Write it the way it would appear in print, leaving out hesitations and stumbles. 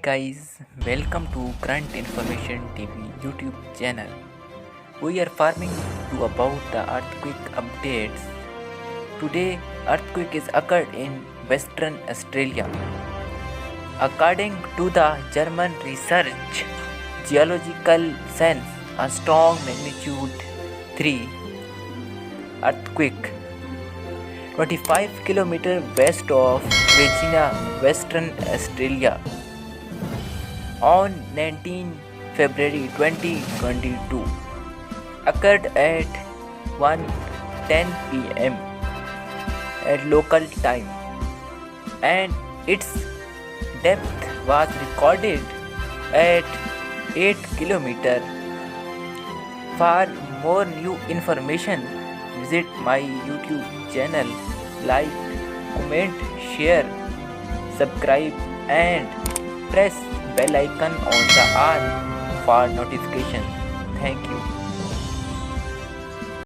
guys, welcome to Current Information TV YouTube channel. We are farming to about the earthquake updates. Today, earthquake is occurred in Western Australia. According to the German research geological sense, a strong magnitude 3 earthquake 25 km west of Regina, Western Australia on 19 February 2022 occurred at 1:10 p.m. at local time, and its depth was recorded at 8 km. For more new information, visit my YouTube channel. Like, comment, share, subscribe and press bell icon on the all for notification. Thank you.